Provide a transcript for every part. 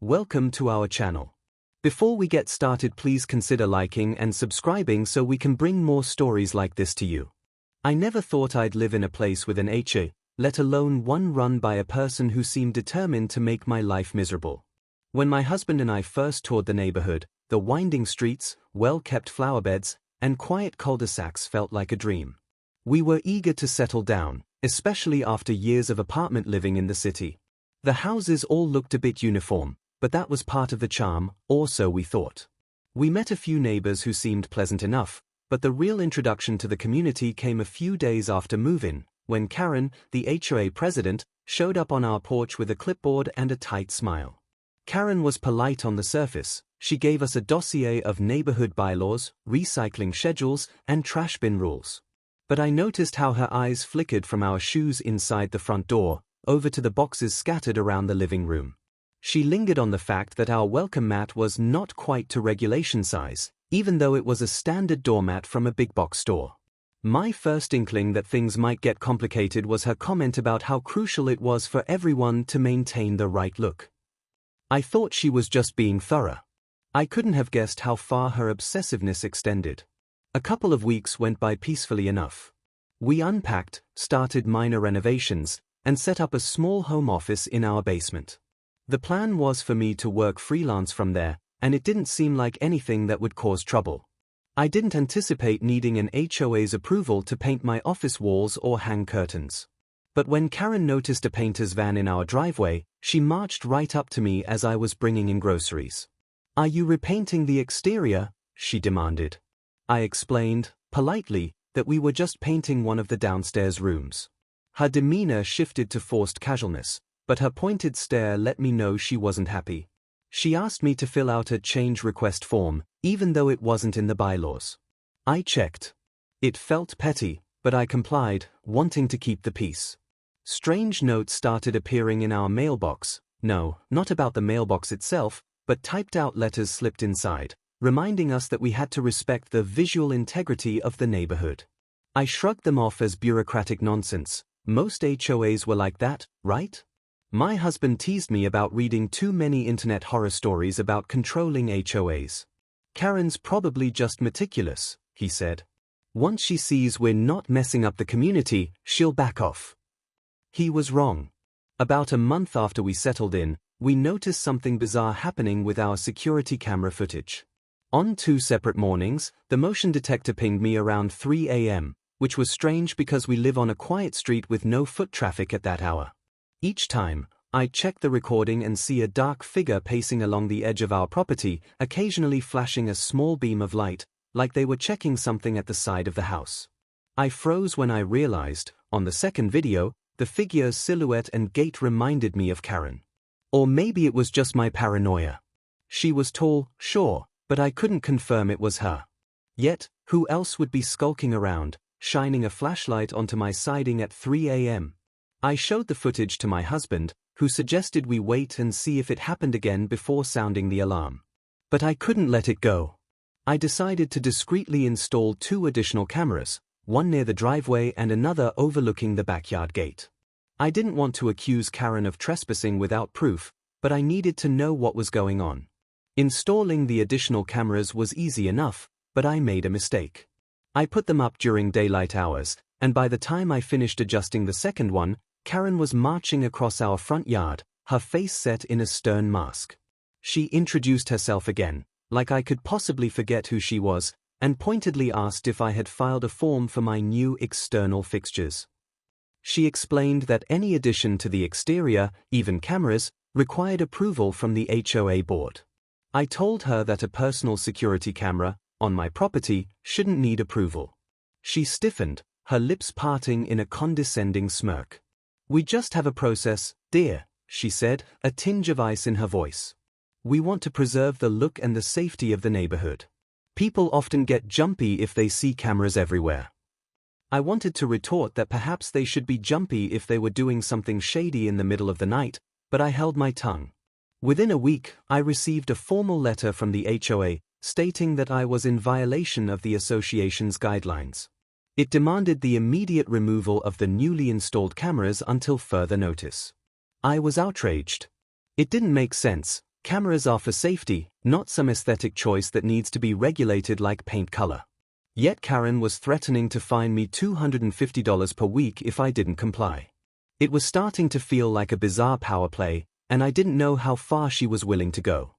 Welcome to our channel. Before we get started, please consider liking and subscribing so we can bring more stories like this to you. I never thought I'd live in a place with an HOA, let alone one run by a person who seemed determined to make my life miserable. When my husband and I first toured the neighborhood, the winding streets, well-kept flowerbeds, and quiet cul-de-sacs felt like a dream. We were eager to settle down, especially after years of apartment living in the city. The houses all looked a bit uniform, but that was part of the charm, or so we thought. We met a few neighbors who seemed pleasant enough, but the real introduction to the community came a few days after move-in, when Karen, the HOA president, showed up on our porch with a clipboard and a tight smile. Karen was polite on the surface. She gave us a dossier of neighborhood bylaws, recycling schedules, and trash bin rules. But I noticed how her eyes flickered from our shoes inside the front door, over to the boxes scattered around the living room. She lingered on the fact that our welcome mat was not quite to regulation size, even though it was a standard doormat from a big box store. My first inkling that things might get complicated was her comment about how crucial it was for everyone to maintain the right look. I thought she was just being thorough. I couldn't have guessed how far her obsessiveness extended. A couple of weeks went by peacefully enough. We unpacked, started minor renovations, and set up a small home office in our basement. The plan was for me to work freelance from there, and it didn't seem like anything that would cause trouble. I didn't anticipate needing an HOA's approval to paint my office walls or hang curtains. But when Karen noticed a painter's van in our driveway, she marched right up to me as I was bringing in groceries. "Are you repainting the exterior?" she demanded. I explained, politely, that we were just painting one of the downstairs rooms. Her demeanor shifted to forced casualness, but her pointed stare let me know she wasn't happy. She asked me to fill out a change request form, even though it wasn't in the bylaws. I checked. It felt petty, but I complied, wanting to keep the peace. Strange notes started appearing in our mailbox. No, not about the mailbox itself, but typed out letters slipped inside, reminding us that we had to respect the visual integrity of the neighborhood. I shrugged them off as bureaucratic nonsense. Most HOAs were like that, right? My husband teased me about reading too many internet horror stories about controlling HOAs. "Karen's probably just meticulous," he said. "Once she sees we're not messing up the community, she'll back off." He was wrong. About a month after we settled in, we noticed something bizarre happening with our security camera footage. On 2 separate mornings, the motion detector pinged me around 3 a.m., which was strange because we live on a quiet street with no foot traffic at that hour. Each time, I'd check the recording and see a dark figure pacing along the edge of our property, occasionally flashing a small beam of light, like they were checking something at the side of the house. I froze when I realized, on the second video, the figure's silhouette and gait reminded me of Karen. Or maybe it was just my paranoia. She was tall, sure, but I couldn't confirm it was her. Yet, who else would be skulking around, shining a flashlight onto my siding at 3 a.m.? I showed the footage to my husband, who suggested we wait and see if it happened again before sounding the alarm. But I couldn't let it go. I decided to discreetly install 2 additional cameras, one near the driveway and another overlooking the backyard gate. I didn't want to accuse Karen of trespassing without proof, but I needed to know what was going on. Installing the additional cameras was easy enough, but I made a mistake. I put them up during daylight hours, and by the time I finished adjusting the second one, Karen was marching across our front yard, her face set in a stern mask. She introduced herself again, like I could possibly forget who she was, and pointedly asked if I had filed a form for my new external fixtures. She explained that any addition to the exterior, even cameras, required approval from the HOA board. I told her that a personal security camera, on my property, shouldn't need approval. She stiffened, her lips parting in a condescending smirk. "We just have a process, dear," she said, a tinge of ice in her voice. "We want to preserve the look and the safety of the neighborhood. People often get jumpy if they see cameras everywhere." I wanted to retort that perhaps they should be jumpy if they were doing something shady in the middle of the night, but I held my tongue. Within a week, I received a formal letter from the HOA stating that I was in violation of the association's guidelines. It demanded the immediate removal of the newly installed cameras until further notice. I was outraged. It didn't make sense. Cameras are for safety, not some aesthetic choice that needs to be regulated like paint color. Yet Karen was threatening to fine me $250 per week if I didn't comply. It was starting to feel like a bizarre power play, and I didn't know how far she was willing to go.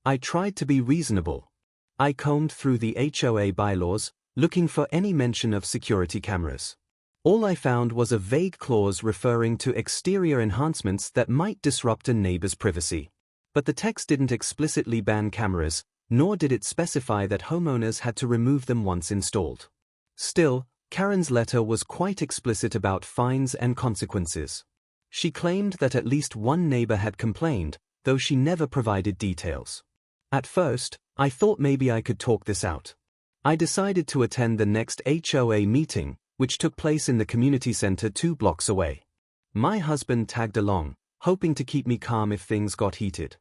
I tried to be reasonable. I combed through the HOA bylaws, looking for any mention of security cameras. All I found was a vague clause referring to exterior enhancements that might disrupt a neighbor's privacy. But the text didn't explicitly ban cameras, nor did it specify that homeowners had to remove them once installed. Still, Karen's letter was quite explicit about fines and consequences. She claimed that at least one neighbor had complained, though she never provided details. At first, I thought maybe I could talk this out. I decided to attend the next HOA meeting, which took place in the community center 2 blocks away. My husband tagged along, hoping to keep me calm if things got heated.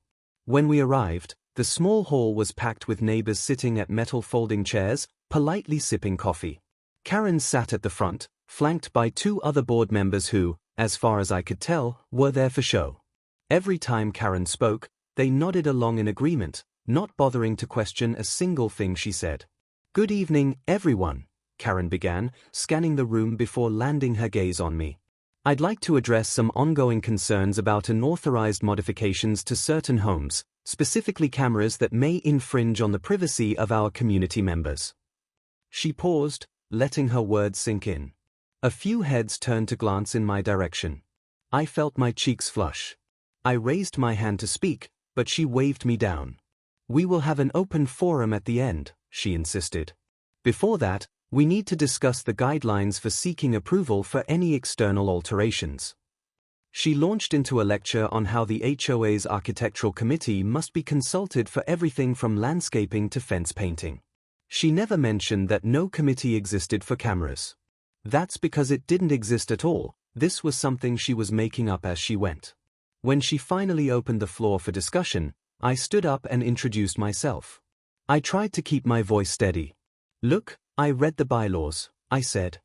When we arrived, the small hall was packed with neighbors sitting at metal folding chairs, politely sipping coffee. Karen sat at the front, flanked by 2 other board members who, as far as I could tell, were there for show. Every time Karen spoke, they nodded along in agreement, not bothering to question a single thing she said. "Good evening, everyone," Karen began, scanning the room before landing her gaze on me. "I'd like to address some ongoing concerns about unauthorized modifications to certain homes, specifically cameras that may infringe on the privacy of our community members." She paused, letting her words sink in. A few heads turned to glance in my direction. I felt my cheeks flush. I raised my hand to speak, but she waved me down. "We will have an open forum at the end," she insisted. "Before that, we need to discuss the guidelines for seeking approval for any external alterations." She launched into a lecture on how the HOA's architectural committee must be consulted for everything from landscaping to fence painting. She never mentioned that no committee existed for cameras. That's because it didn't exist at all. This was something she was making up as she went. When she finally opened the floor for discussion, I stood up and introduced myself. I tried to keep my voice steady. "Look, I read the bylaws," I said.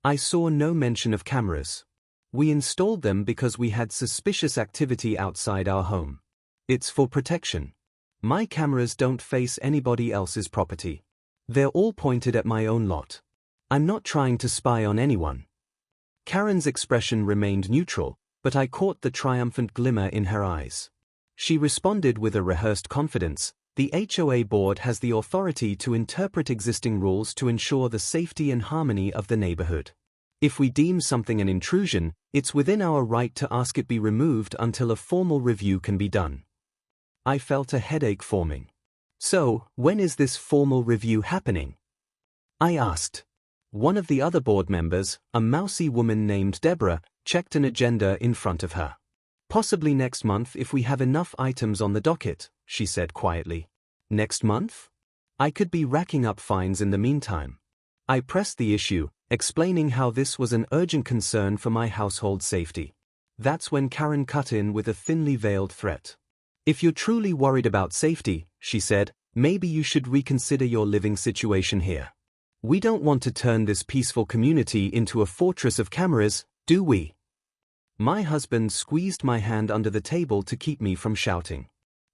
"I saw no mention of cameras. We installed them because we had suspicious activity outside our home. It's for protection. My cameras don't face anybody else's property. They're all pointed at my own lot. I'm not trying to spy on anyone." Karen's expression remained neutral, but I caught the triumphant glimmer in her eyes. She responded with a rehearsed confidence. "The HOA board has the authority to interpret existing rules to ensure the safety and harmony of the neighborhood. If we deem something an intrusion, it's within our right to ask it be removed until a formal review can be done." I felt a headache forming. "So, when is this formal review happening?" I asked. One of the other board members, a mousy woman named Deborah, checked an agenda in front of her. "Possibly next month if we have enough items on the docket," she said quietly. "Next month?" I could be racking up fines in the meantime. I pressed the issue, explaining how this was an urgent concern for my household safety. That's when Karen cut in with a thinly veiled threat. "If you're truly worried about safety," she said, "maybe you should reconsider your living situation here. We don't want to turn this peaceful community into a fortress of cameras, do we?" My husband squeezed my hand under the table to keep me from shouting.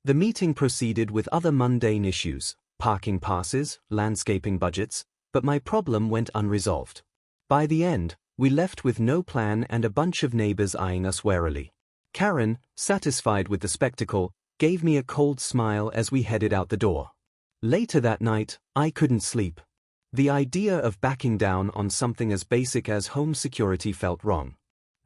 The meeting proceeded with other mundane issues, parking passes, landscaping budgets, but my problem went unresolved. By the end, we left with no plan and a bunch of neighbors eyeing us warily. Karen, satisfied with the spectacle, gave me a cold smile as we headed out the door. Later that night, I couldn't sleep. The idea of backing down on something as basic as home security felt wrong.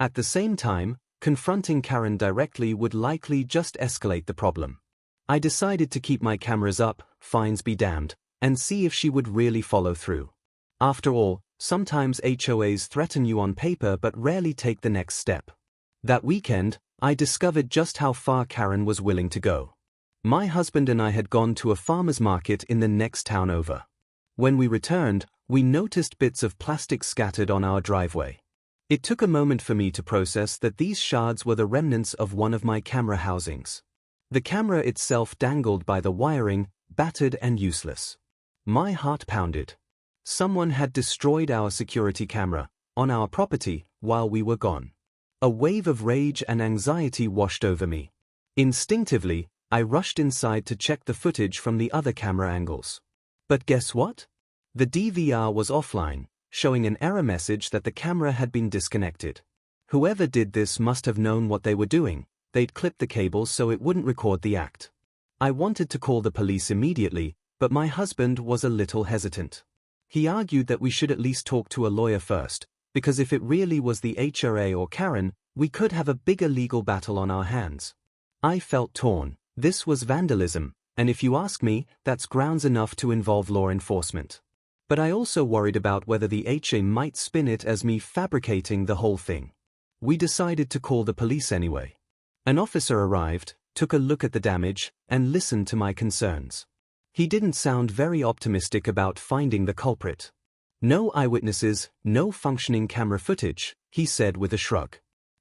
At the same time, confronting Karen directly would likely just escalate the problem. I decided to keep my cameras up, fines be damned, and see if she would really follow through. After all, sometimes HOAs threaten you on paper but rarely take the next step. That weekend, I discovered just how far Karen was willing to go. My husband and I had gone to a farmer's market in the next town over. When we returned, we noticed bits of plastic scattered on our driveway. It took a moment for me to process that these shards were the remnants of one of my camera housings. The camera itself dangled by the wiring, battered and useless. My heart pounded. Someone had destroyed our security camera, on our property, while we were gone. A wave of rage and anxiety washed over me. Instinctively, I rushed inside to check the footage from the other camera angles. But guess what? The DVR was offline, showing an error message that the camera had been disconnected. Whoever did this must have known what they were doing. They'd clipped the cables so it wouldn't record the act. I wanted to call the police immediately, but my husband was a little hesitant. He argued that we should at least talk to a lawyer first, because if it really was the HOA or Karen, we could have a bigger legal battle on our hands. I felt torn. This was vandalism, and if you ask me, that's grounds enough to involve law enforcement. But I also worried about whether the HOA might spin it as me fabricating the whole thing. We decided to call the police anyway. An officer arrived, took a look at the damage, and listened to my concerns. He didn't sound very optimistic about finding the culprit. No eyewitnesses, no functioning camera footage, he said with a shrug.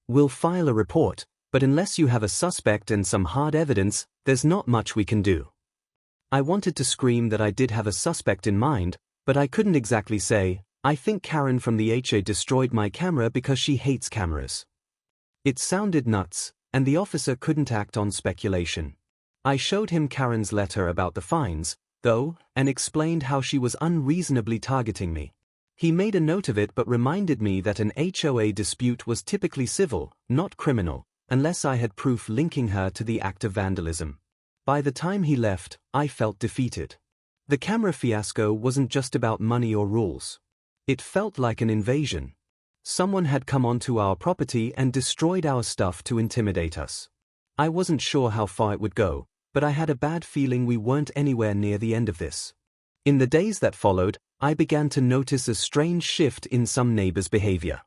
We'll file a report, but unless you have a suspect and some hard evidence, there's not much we can do. I wanted to scream that I did have a suspect in mind, but I couldn't exactly say, I think Karen from the HOA destroyed my camera because she hates cameras. It sounded nuts, and the officer couldn't act on speculation. I showed him Karen's letter about the fines, though, and explained how she was unreasonably targeting me. He made a note of it but reminded me that an HOA dispute was typically civil, not criminal, unless I had proof linking her to the act of vandalism. By the time he left, I felt defeated. The camera fiasco wasn't just about money or rules. It felt like an invasion. Someone had come onto our property and destroyed our stuff to intimidate us. I wasn't sure how far it would go, but I had a bad feeling we weren't anywhere near the end of this. In the days that followed, I began to notice a strange shift in some neighbors' behavior.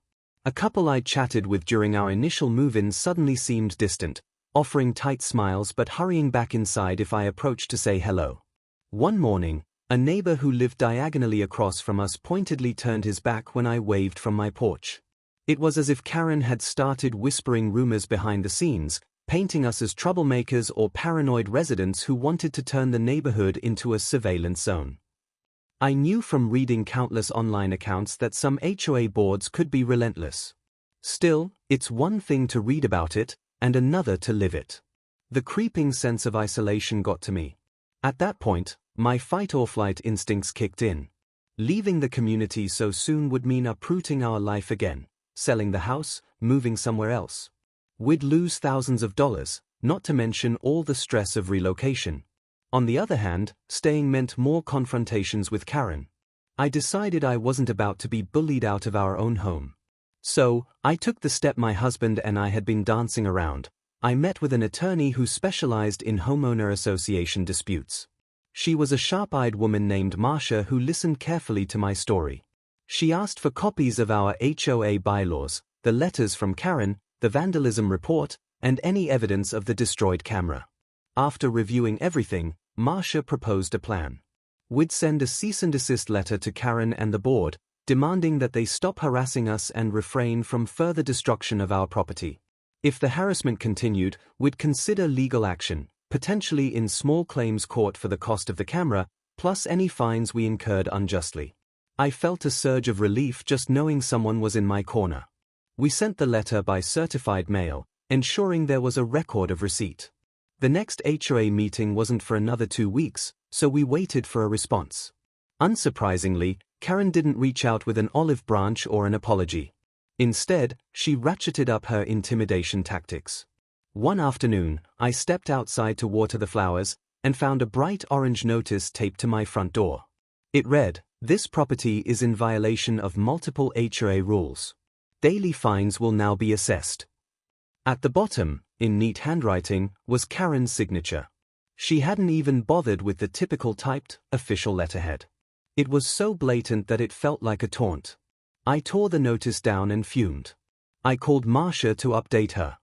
A couple I'd chatted with during our initial move-in suddenly seemed distant, offering tight smiles but hurrying back inside if I approached to say hello. One morning, a neighbor who lived diagonally across from us pointedly turned his back when I waved from my porch. It was as if Karen had started whispering rumors behind the scenes, painting us as troublemakers or paranoid residents who wanted to turn the neighborhood into a surveillance zone. I knew from reading countless online accounts that some HOA boards could be relentless. Still, it's one thing to read about it, and another to live it. The creeping sense of isolation got to me. At that point, my fight-or-flight instincts kicked in. Leaving the community so soon would mean uprooting our life again, selling the house, moving somewhere else. We'd lose thousands of dollars, not to mention all the stress of relocation. On the other hand, staying meant more confrontations with Karen. I decided I wasn't about to be bullied out of our own home. So, I took the step my husband and I had been dancing around. I met with an attorney who specialized in homeowner association disputes. She was a sharp-eyed woman named Marsha who listened carefully to my story. She asked for copies of our HOA bylaws, the letters from Karen, the vandalism report, and any evidence of the destroyed camera. After reviewing everything, Marsha proposed a plan. We'd send a cease and desist letter to Karen and the board, demanding that they stop harassing us and refrain from further destruction of our property. If the harassment continued, we'd consider legal action, potentially in small claims court for the cost of the camera, plus any fines we incurred unjustly. I felt a surge of relief just knowing someone was in my corner. We sent the letter by certified mail, ensuring there was a record of receipt. The next HOA meeting wasn't for another 2 weeks, so we waited for a response. Unsurprisingly, Karen didn't reach out with an olive branch or an apology. Instead, she ratcheted up her intimidation tactics. One afternoon, I stepped outside to water the flowers, and found a bright orange notice taped to my front door. It read, "This property is in violation of multiple HOA rules. Daily fines will now be assessed." At the bottom, in neat handwriting, was Karen's signature. She hadn't even bothered with the typical typed, official letterhead. It was so blatant that it felt like a taunt. I tore the notice down and fumed. I called Marsha to update her.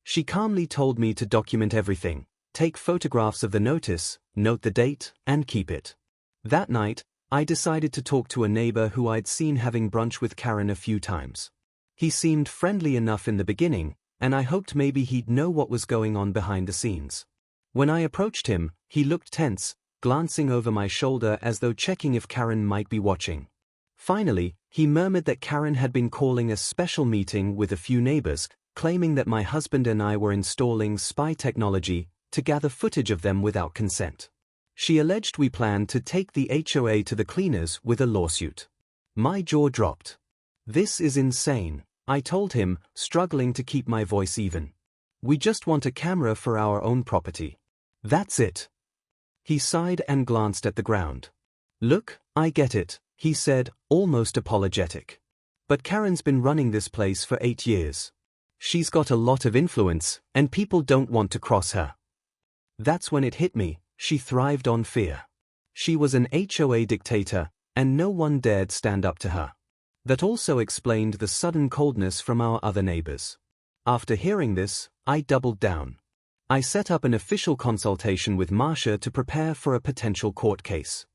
She calmly told me to document everything, take photographs of the notice, note the date, and keep it. That night, I decided to talk to a neighbor who I'd seen having brunch with Karen a few times. He seemed friendly enough in the beginning, and I hoped maybe he'd know what was going on behind the scenes. When I approached him, he looked tense, glancing over my shoulder as though checking if Karen might be watching. Finally, he murmured that Karen had been calling a special meeting with a few neighbors, claiming that my husband and I were installing spy technology to gather footage of them without consent. She alleged we planned to take the HOA to the cleaners with a lawsuit. My jaw dropped. "This is insane," I told him, struggling to keep my voice even. "We just want a camera for our own property. That's it." He sighed and glanced at the ground. "Look, I get it," he said, almost apologetic. "But Karen's been running this place for 8 years. She's got a lot of influence, and people don't want to cross her." That's when it hit me, she thrived on fear. She was an HOA dictator, and no one dared stand up to her. That also explained the sudden coldness from our other neighbors. After hearing this, I doubled down. I set up an official consultation with Marcia to prepare for a potential court case.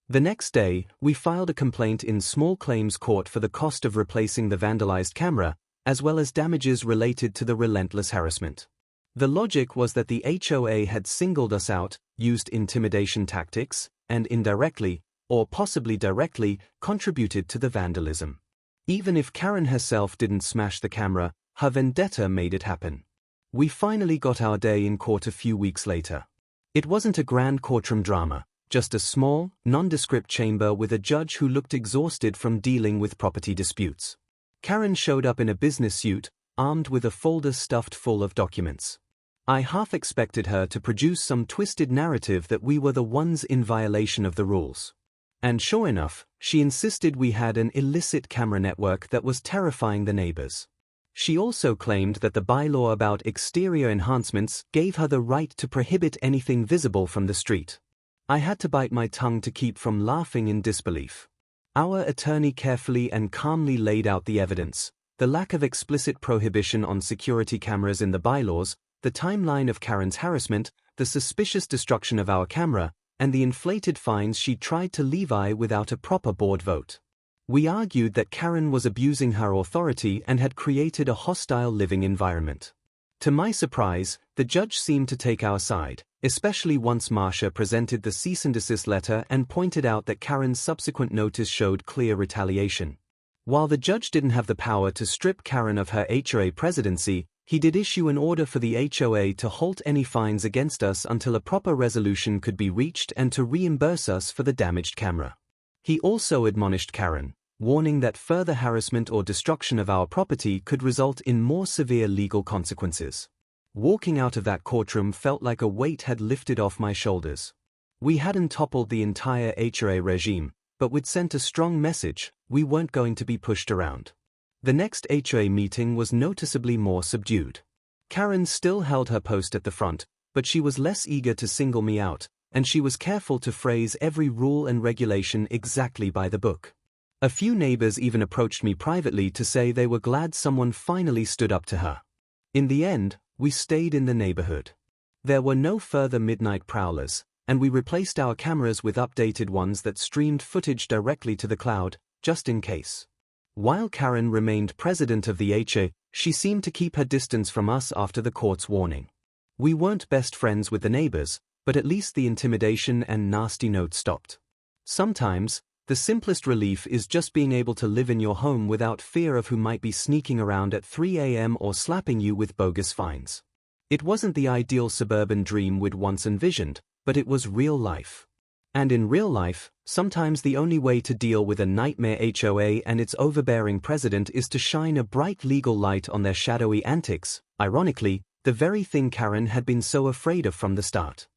The next day, we filed a complaint in small claims court for the cost of replacing the vandalized camera, as well as damages related to the relentless harassment. The logic was that the HOA had singled us out, used intimidation tactics, and indirectly, or possibly directly, contributed to the vandalism. Even if Karen herself didn't smash the camera, her vendetta made it happen. We finally got our day in court a few weeks later. It wasn't a grand courtroom drama, just a small, nondescript chamber with a judge who looked exhausted from dealing with property disputes. Karen showed up in a business suit, armed with a folder stuffed full of documents. I half expected her to produce some twisted narrative that we were the ones in violation of the rules. And sure enough, she insisted we had an illicit camera network that was terrifying the neighbors. She also claimed that the bylaw about exterior enhancements gave her the right to prohibit anything visible from the street. I had to bite my tongue to keep from laughing in disbelief. Our attorney carefully and calmly laid out the evidence, the lack of explicit prohibition on security cameras in the bylaws, the timeline of Karen's harassment, the suspicious destruction of our camera, and the inflated fines she tried to levy without a proper board vote. We argued that Karen was abusing her authority and had created a hostile living environment. To my surprise, the judge seemed to take our side, especially once Marcia presented the cease and desist letter and pointed out that Karen's subsequent notice showed clear retaliation. While the judge didn't have the power to strip Karen of her HOA presidency, he did issue an order for the HOA to halt any fines against us until a proper resolution could be reached and to reimburse us for the damaged camera. He also admonished Karen, warning that further harassment or destruction of our property could result in more severe legal consequences. Walking out of that courtroom felt like a weight had lifted off my shoulders. We hadn't toppled the entire HOA regime, but we'd sent a strong message: we weren't going to be pushed around. The next HOA meeting was noticeably more subdued. Karen still held her post at the front, but she was less eager to single me out, and she was careful to phrase every rule and regulation exactly by the book. A few neighbors even approached me privately to say they were glad someone finally stood up to her. In the end, we stayed in the neighborhood. There were no further midnight prowlers, and we replaced our cameras with updated ones that streamed footage directly to the cloud, just in case. While Karen remained president of the HOA, she seemed to keep her distance from us after the court's warning. We weren't best friends with the neighbors, but at least the intimidation and nasty notes stopped. Sometimes, the simplest relief is just being able to live in your home without fear of who might be sneaking around at 3 a.m. or slapping you with bogus fines. It wasn't the ideal suburban dream we'd once envisioned, but it was real life. And in real life, sometimes the only way to deal with a nightmare HOA and its overbearing president is to shine a bright legal light on their shadowy antics, ironically, the very thing Karen had been so afraid of from the start.